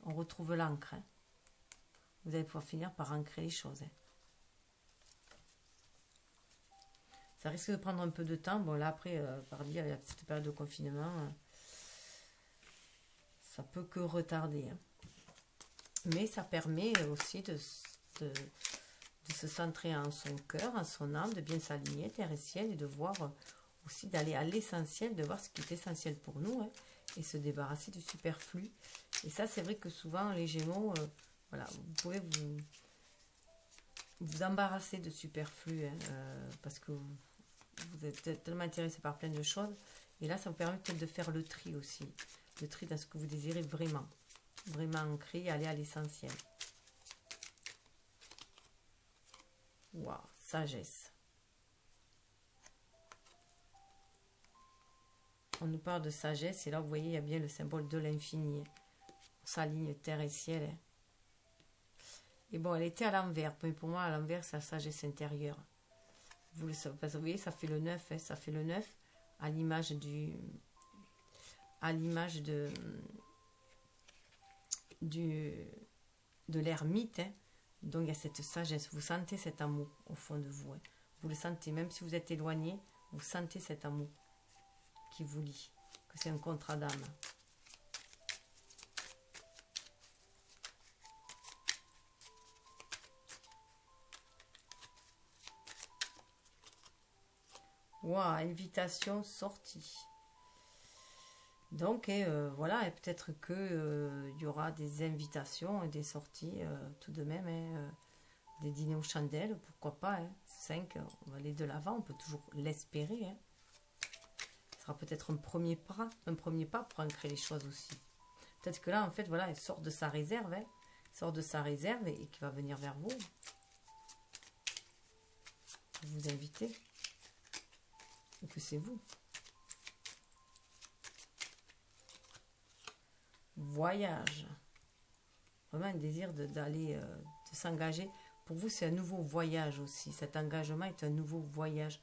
On retrouve l'encre. Hein. Vous allez pouvoir finir par ancrer les choses. Hein. Ça risque de prendre un peu de temps. Bon, là, après, par dire, il y a cette période de confinement... ça peut que retarder. Hein. Mais ça permet aussi de se centrer en son cœur, en son âme, de bien s'aligner, terre et ciel, et de voir aussi, d'aller à l'essentiel, de voir ce qui est essentiel pour nous, hein, et se débarrasser du superflu. Et ça, c'est vrai que souvent, les Gémeaux, voilà, vous pouvez vous embarrasser de superflu, hein, parce que vous êtes peut-être tellement intéressé par plein de choses. Et là, ça vous permet peut-être de faire le tri aussi. Le tri dans ce que vous désirez vraiment. Vraiment ancré, aller à l'essentiel. Waouh, sagesse. On nous parle de sagesse et là, vous voyez, il y a bien le symbole de l'infini. On s'aligne terre et ciel. Hein. Et bon, elle était à l'envers. Mais pour moi, à l'envers, c'est la sagesse intérieure. Vous le savez, parce que vous voyez, ça fait le 9. Hein, ça fait le 9 à l'image du... à l'image de l'ermite. Hein. Donc il y a cette sagesse, vous sentez cet amour au fond de vous. Hein. Vous le sentez, même si vous êtes éloigné, vous sentez cet amour qui vous lie, que c'est un contrat d'âme. Waouh, invitation sortie. Donc, voilà, et peut-être qu'il y aura des invitations et des sorties tout de même, hein, des dîners aux chandelles, pourquoi pas, hein, 5, on va aller de l'avant, on peut toujours l'espérer. Hein. Ce sera peut-être un premier pas pour ancrer les choses aussi. Peut-être que là, en fait, voilà, elle sort de sa réserve, hein, sort de sa réserve et qui va venir vers vous. Vous inviter. Et que c'est vous. Voyage. Vraiment un désir d'aller, de s'engager. Pour vous, c'est un nouveau voyage aussi. Cet engagement est un nouveau voyage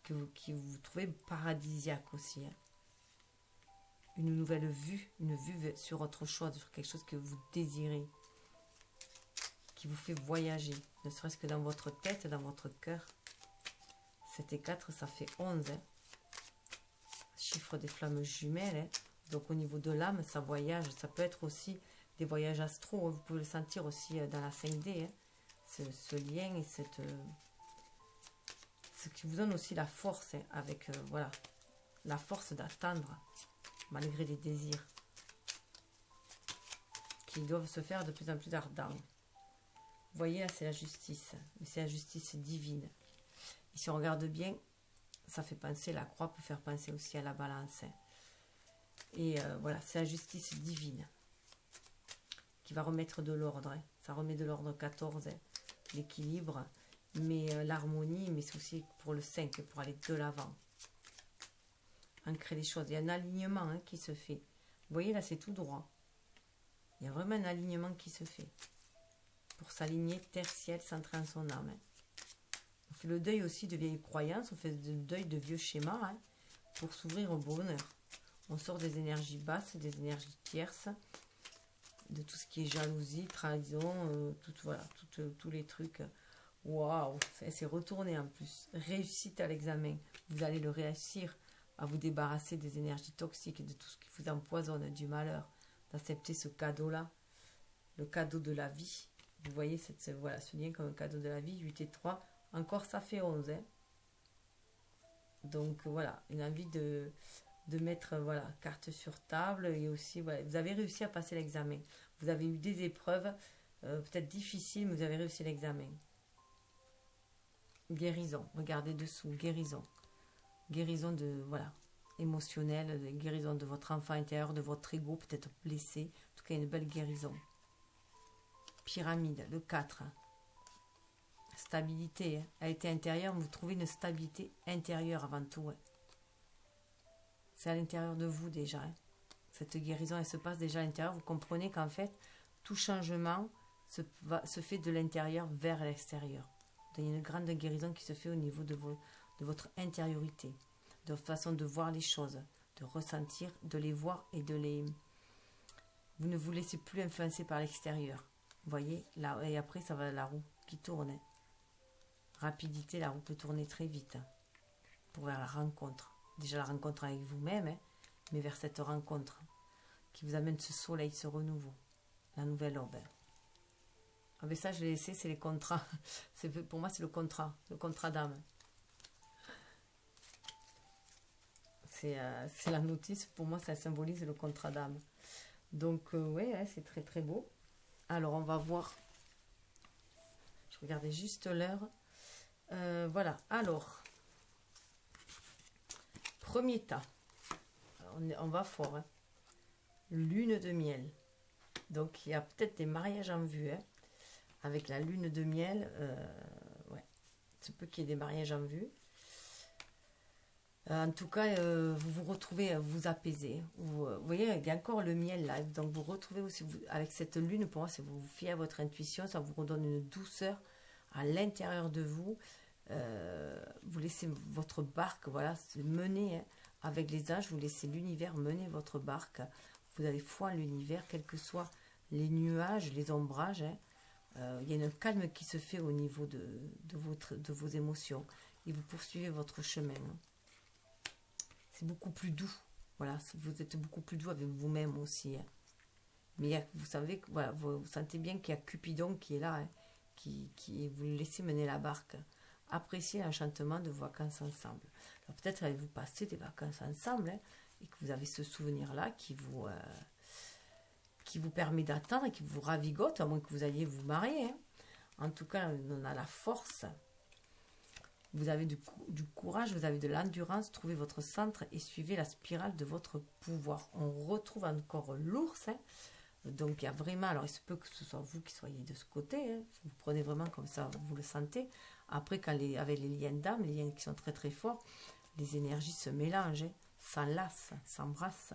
qui vous trouvez paradisiaque aussi. Hein. Une nouvelle vue, une vue sur autre chose, sur quelque chose que vous désirez, qui vous fait voyager, ne serait-ce que dans votre tête, dans votre cœur. 7 et 4, ça fait 11. Hein. Chiffre des flammes jumelles. Hein. Donc au niveau de l'âme, ça voyage. Ça peut être aussi des voyages astraux. Hein. Vous pouvez le sentir aussi dans la 5D. Hein. Ce lien et ce qui vous donne aussi la force. Hein, avec voilà, la force d'attendre malgré les désirs qui doivent se faire de plus en plus ardents. Vous voyez, là, c'est la justice. Mais c'est la justice divine. Et si on regarde bien, ça fait penser, la croix peut faire penser aussi à la balance. Hein. Et voilà, c'est la justice divine qui va remettre de l'ordre. Hein. Ça remet de l'ordre 14, hein. L'équilibre, mais l'harmonie, mais c'est aussi pour le 5, pour aller de l'avant. Ancrer les choses. Il y a un alignement hein, qui se fait. Vous voyez, là, c'est tout droit. Il y a vraiment un alignement qui se fait. Pour s'aligner terre-ciel, centré en son âme. Hein. On fait le deuil aussi de vieilles croyances, on fait le deuil de vieux schémas hein, pour s'ouvrir au bonheur. On sort des énergies basses, des énergies tierces, de tout ce qui est jalousie, trahison, voilà, tous les trucs. Waouh, c'est retourné en plus. Réussite à l'examen. Vous allez le réussir à vous débarrasser des énergies toxiques et de tout ce qui vous empoisonne, du malheur, d'accepter ce cadeau-là, le cadeau de la vie. Vous voyez voilà, ce lien comme un cadeau de la vie, 8 et 3, encore ça fait 11. Hein. Donc voilà, une envie de mettre voilà, carte sur table et aussi, voilà, vous avez réussi à passer l'examen. Vous avez eu des épreuves, peut-être difficiles, mais vous avez réussi l'examen. Guérison, regardez dessous, guérison. Guérison de, voilà, émotionnelle, guérison de votre enfant intérieur, de votre ego, peut-être blessé. En tout cas, une belle guérison. Pyramide, le 4. Stabilité, hein. Elle était intérieure, vous trouvez une stabilité intérieure avant tout. Hein. C'est à l'intérieur de vous déjà. Hein. Cette guérison, elle se passe déjà à l'intérieur. Vous comprenez qu'en fait, tout changement se fait de l'intérieur vers l'extérieur. Il y a une grande guérison qui se fait au niveau de votre intériorité, de votre façon de voir les choses, de ressentir, de les voir et de les... Vous ne vous laissez plus influencer par l'extérieur. Vous voyez, là, et après, ça va la roue qui tourne. Hein. Rapidité, la roue peut tourner très vite hein, pour vers la rencontre. Déjà la rencontre avec vous-même, hein, mais vers cette rencontre qui vous amène ce soleil, ce renouveau, la nouvelle aube. Hein. Ah ben ça, je l'ai laissé, c'est les contrats. Pour moi, c'est le contrat d'âme. C'est la notice, pour moi, ça symbolise le contrat d'âme. Donc, oui, ouais, c'est très très beau. Alors, on va voir. Je regardais juste l'heure. Voilà, alors. Premier tas. On va fort. Hein. Lune de miel. Donc, il y a peut-être des mariages en vue. Hein. Avec la lune de miel, ouais, c'est peu qu'il y ait des mariages en vue. En tout cas, vous vous retrouvez, vous apaisez. Vous voyez, il y a encore le miel là. Donc, vous retrouvez aussi, avec cette lune, pour moi, c'est vous vous fiez à votre intuition. Ça vous redonne une douceur à l'intérieur de vous. Vous laissez votre barque, voilà, se mener hein, avec les âges. Vous laissez l'univers mener votre barque. Vous avez foi en l'univers, quels que soient les nuages, les ombrages. Hein. Il y a une calme qui se fait au niveau de vos émotions et vous poursuivez votre chemin. C'est beaucoup plus doux. Voilà, vous êtes beaucoup plus doux avec vous-même aussi. Hein. Mais vous savez, voilà, vous sentez bien qu'il y a Cupidon qui est là, hein, qui vous laissez mener la barque. Appréciez l'enchantement de vos vacances ensemble. Alors peut-être allez-vous passer des vacances ensemble hein, et que vous avez ce souvenir-là qui vous permet d'attendre et qui vous ravigote, à moins que vous alliez vous marier. Hein. En tout cas, on a la force. Vous avez du courage, vous avez de l'endurance. Trouvez votre centre et suivez la spirale de votre pouvoir. On retrouve encore l'ours. Hein. Donc, il y a vraiment... Alors, il se peut que ce soit vous qui soyez de ce côté. Hein. Vous prenez vraiment comme ça, vous le sentez. Après, avec les liens d'âme, les liens qui sont très très forts, les énergies se mélangent, hein, s'enlacent, s'embrassent.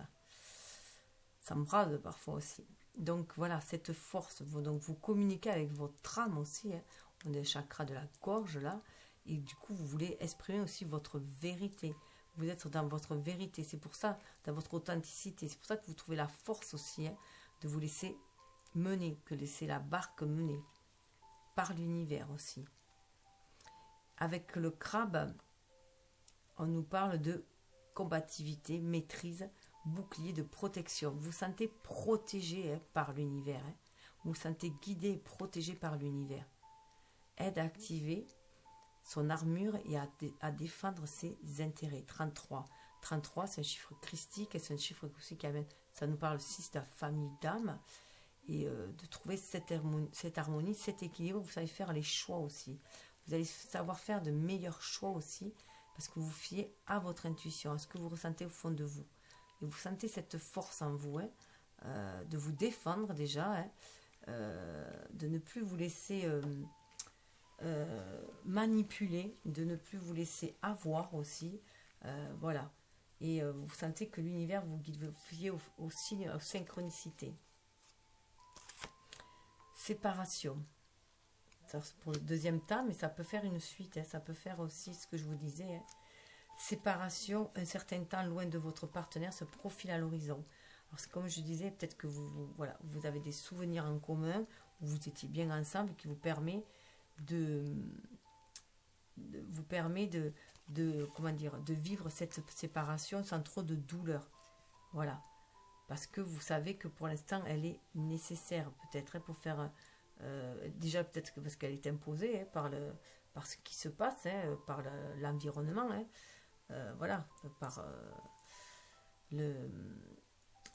S'embrase parfois aussi. Donc voilà, cette force, donc vous communiquez avec votre âme aussi, hein. On a le chakra de la gorge là, et du coup vous voulez exprimer aussi votre vérité. Vous êtes dans votre vérité, c'est pour ça, dans votre authenticité, c'est pour ça que vous trouvez la force aussi hein, de vous laisser mener, que laisser la barque mener par l'univers aussi. Avec le crabe, on nous parle de combativité, maîtrise, bouclier de protection. Vous vous sentez protégé hein, par l'univers. Hein. Vous vous sentez guidé et protégé par l'univers. Aide à activer son armure et à défendre ses intérêts. 33. 33, c'est un chiffre christique et c'est un chiffre aussi qui amène, ça nous parle aussi de la famille d'âme et de trouver cette harmonie, cet équilibre. Vous savez faire les choix aussi. Vous allez savoir faire de meilleurs choix aussi parce que vous vous fiez à votre intuition, à ce que vous ressentez au fond de vous. Et vous sentez cette force en vous, hein, de vous défendre déjà, hein, de ne plus vous laisser manipuler, de ne plus vous laisser avoir aussi, voilà. Et vous sentez que l'univers vous guide, vous fiez aux signes, aux synchronicités. Séparation. Ça, c'est pour le deuxième tas, mais ça peut faire une suite, hein, ça peut faire aussi ce que je vous disais, hein. Séparation, un certain temps loin de votre partenaire se profile à l'horizon. Alors, comme je disais, peut-être que voilà, vous avez des souvenirs en commun, où vous étiez bien ensemble, qui vous permet de, comment dire, de vivre cette séparation sans trop de douleur. Voilà. Parce que vous savez que pour l'instant, elle est nécessaire, peut-être, pour faire... déjà, peut-être que parce qu'elle est imposée par ce qui se passe, par l'environnement, voilà, par le,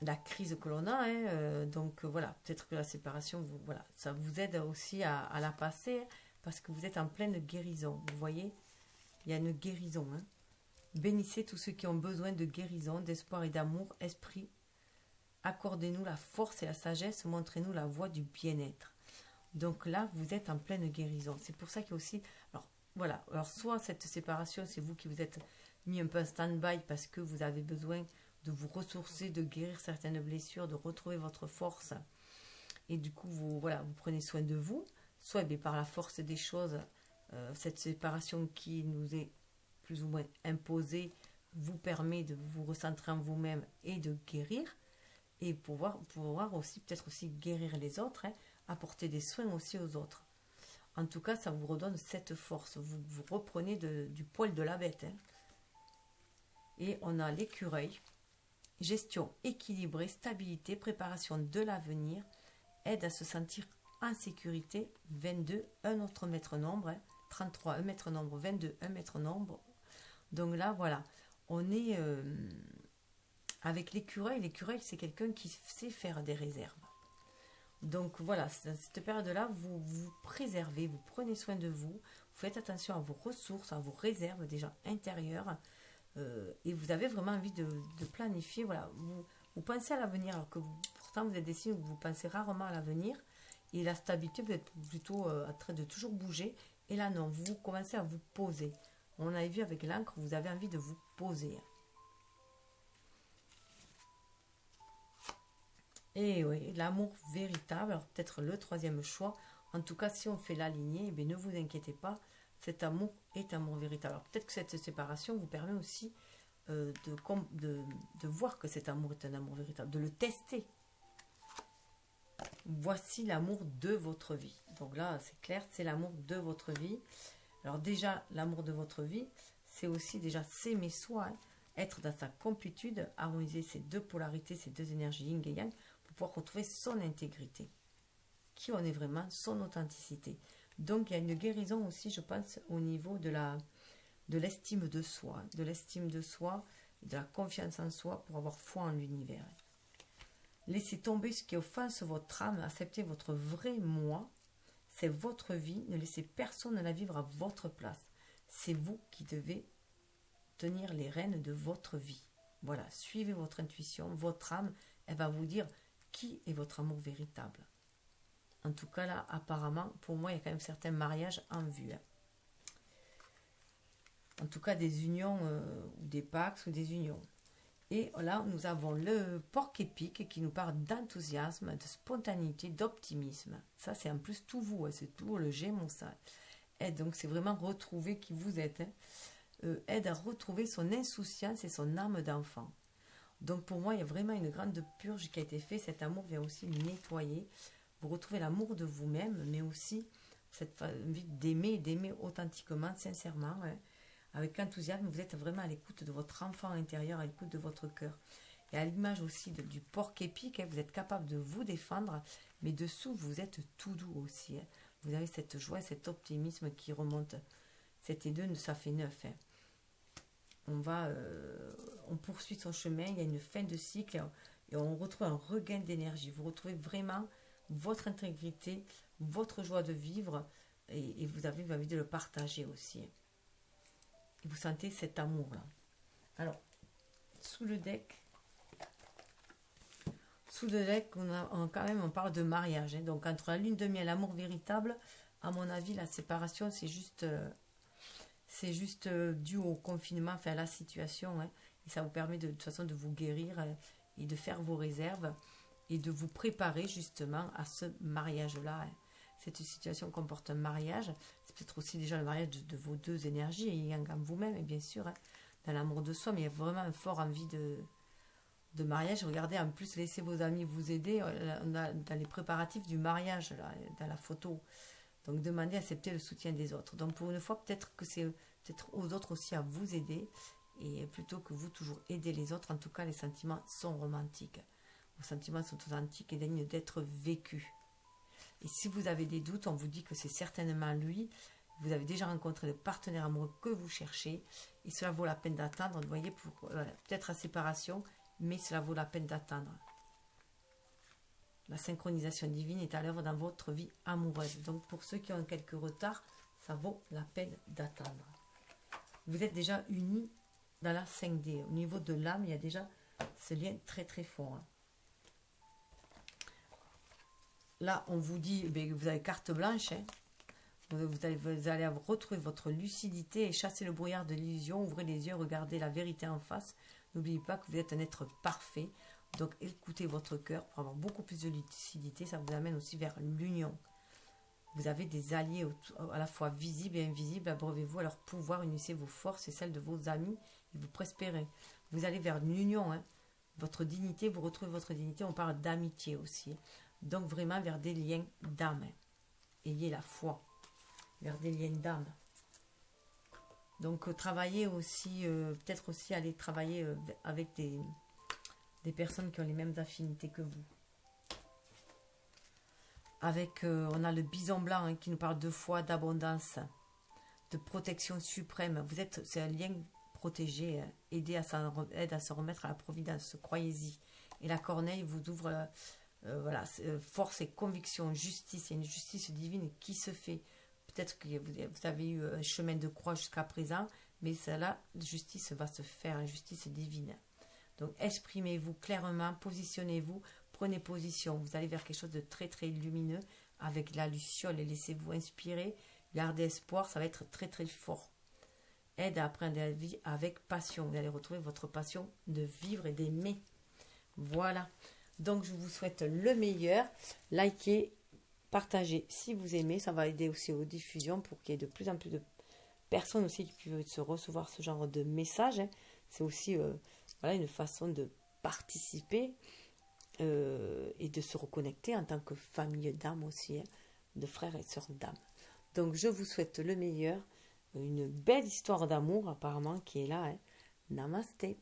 la crise que l'on a. Donc, voilà, peut-être que la séparation, voilà, ça vous aide aussi à la passer, parce que vous êtes en pleine guérison. Vous voyez, il y a une guérison. Bénissez tous ceux qui ont besoin de guérison, d'espoir et d'amour, esprit. Accordez-nous la force et la sagesse, montrez-nous la voie du bien-être. Donc là, vous êtes en pleine guérison. C'est pour ça qu'il y a aussi... Alors, voilà. Alors, soit cette séparation, c'est vous qui vous êtes mis un peu en stand-by parce que vous avez besoin de vous ressourcer, de guérir certaines blessures, de retrouver votre force. Et du coup, vous prenez soin de vous. Soit par la force des choses, cette séparation qui nous est plus ou moins imposée vous permet de vous recentrer en vous-même et de guérir. Et pouvoir aussi, peut-être aussi guérir les autres, apporter des soins aussi aux autres. En tout cas, ça vous redonne cette force. Vous reprenez du poil de la bête. Et on a l'écureuil. Gestion équilibrée, stabilité, préparation de l'avenir, aide à se sentir en sécurité. 22, un autre maître nombre. 33, un maître nombre. 22, un maître nombre. Donc là, voilà. On est... avec l'écureuil, c'est quelqu'un qui sait faire des réserves. Donc voilà, dans cette période-là, vous vous préservez, vous prenez soin de vous, vous faites attention à vos ressources, à vos réserves déjà intérieures, et vous avez vraiment envie de planifier. Voilà, vous pensez à l'avenir, alors que pourtant vous êtes des signes où vous pensez rarement à l'avenir, et la stabilité, vous êtes plutôt en train de toujours bouger, et là non, vous commencez à vous poser. On a vu avec l'encre, vous avez envie de vous poser. Et oui, l'amour véritable, alors peut-être le troisième choix. En tout cas, si on fait la lignée, ne vous inquiétez pas, cet amour est amour véritable. Alors peut-être que cette séparation vous permet aussi de voir que cet amour est un amour véritable, de le tester. Voici l'amour de votre vie. Donc là, c'est clair, c'est l'amour de votre vie. Alors déjà, l'amour de votre vie, c'est aussi déjà s'aimer soi, être dans sa complétude, harmoniser ces deux polarités, ces deux énergies yin et yang, pour retrouver son intégrité, qui on est vraiment, son authenticité. Donc il y a une guérison aussi, je pense, au niveau de l'estime de soi, de la confiance en soi pour avoir foi en l'univers. Laissez tomber ce qui offense votre âme, acceptez votre vrai moi, c'est votre vie, ne laissez personne la vivre à votre place. C'est vous qui devez tenir les rênes de votre vie. Voilà, suivez votre intuition, votre âme, elle va vous dire qui est votre amour véritable. En tout cas, là, apparemment, pour moi, il y a quand même certains mariages en vue. En tout cas, des unions, ou des pactes, ou des unions. Et là, nous avons le porc épique qui nous parle d'enthousiasme, de spontanéité, d'optimisme. Ça, c'est en plus tout vous, c'est tout le Gémeaux, ça. Et donc, c'est vraiment retrouver qui vous êtes. Aide à retrouver son insouciance et son âme d'enfant. Donc pour moi, il y a vraiment une grande purge qui a été faite. Cet amour vient aussi nettoyer. Vous retrouvez l'amour de vous-même, mais aussi cette envie d'aimer authentiquement, sincèrement, avec enthousiasme. Vous êtes vraiment à l'écoute de votre enfant intérieur, à l'écoute de votre cœur. Et à l'image aussi du porc épique, vous êtes capable de vous défendre, mais dessous, vous êtes tout doux aussi. Vous avez cette joie, cet optimisme qui remonte. 7 et 2, ça fait 9. On poursuit son chemin, il y a une fin de cycle et on retrouve un regain d'énergie. Vous retrouvez vraiment votre intégrité, votre joie de vivre et vous avez envie de le partager aussi. Et vous sentez cet amour-là. Alors, sous le deck, on parle de mariage. Donc, entre la lune de miel et l'amour véritable, à mon avis, la séparation, c'est juste dû au confinement, enfin à la situation. Et ça vous permet de toute façon de vous guérir et de faire vos réserves et de vous préparer justement à ce mariage-là. Cette situation comporte un mariage. C'est peut-être aussi déjà le mariage de vos deux énergies, ayant comme vous-même, et bien sûr, dans l'amour de soi, mais il y a vraiment une forte envie de mariage. Regardez, en plus, laissez vos amis vous aider. On a dans les préparatifs du mariage, là, dans la photo. Donc, demandez, acceptez le soutien des autres. Donc, pour une fois, peut-être que c'est peut-être aux autres aussi à vous aider. Et plutôt que vous toujours aider les autres, en tout cas, les sentiments sont romantiques. Vos sentiments sont authentiques et dignes d'être vécus. Et si vous avez des doutes, on vous dit que c'est certainement lui. Vous avez déjà rencontré le partenaire amoureux que vous cherchez. Et cela vaut la peine d'attendre. Vous voyez, peut-être la séparation, mais cela vaut la peine d'attendre. La synchronisation divine est à l'œuvre dans votre vie amoureuse. Donc pour ceux qui ont quelques retards, ça vaut la peine d'attendre. Vous êtes déjà unis dans la 5D. Au niveau de l'âme, il y a déjà ce lien très très fort. Là, on vous dit, vous avez carte blanche. Vous allez retrouver votre lucidité et chasser le brouillard de l'illusion. Ouvrez les yeux, regardez la vérité en face. N'oubliez pas que vous êtes un être parfait. Donc, écoutez votre cœur pour avoir beaucoup plus de lucidité. Ça vous amène aussi vers l'union. Vous avez des alliés à la fois visibles et invisibles. Abreuvez-vous à leur pouvoir. Unissez vos forces et celles de vos amis et vous prospérez. Vous allez vers l'union. Votre dignité, vous retrouvez votre dignité. On parle d'amitié aussi. Donc, vraiment vers des liens d'âme. Ayez la foi. Vers des liens d'âme. Donc, travaillez aussi, peut-être aussi aller travailler avec des personnes qui ont les mêmes affinités que vous. Avec, on a le bison blanc qui nous parle de foi, d'abondance, de protection suprême. C'est un lien protégé, aide à se remettre à la providence, croyez-y. Et la corneille vous ouvre, voilà, force et conviction, justice, il y a une justice divine qui se fait. Peut-être que vous avez eu un chemin de croix jusqu'à présent, mais celle-là, la justice va se faire, la justice divine. Donc, exprimez-vous clairement, positionnez-vous, prenez position. Vous allez vers quelque chose de très, très lumineux avec la luciole et laissez-vous inspirer. Gardez espoir, ça va être très, très fort. Aide à apprendre la vie avec passion. Vous allez retrouver votre passion de vivre et d'aimer. Voilà. Donc, je vous souhaite le meilleur. Likez, partagez si vous aimez. Ça va aider aussi aux diffusions pour qu'il y ait de plus en plus de personnes aussi qui puissent se recevoir ce genre de messages. C'est aussi voilà, une façon de participer et de se reconnecter en tant que famille d'âme aussi, de frères et sœurs d'âme. Donc je vous souhaite le meilleur, une belle histoire d'amour apparemment qui est là. Namasté.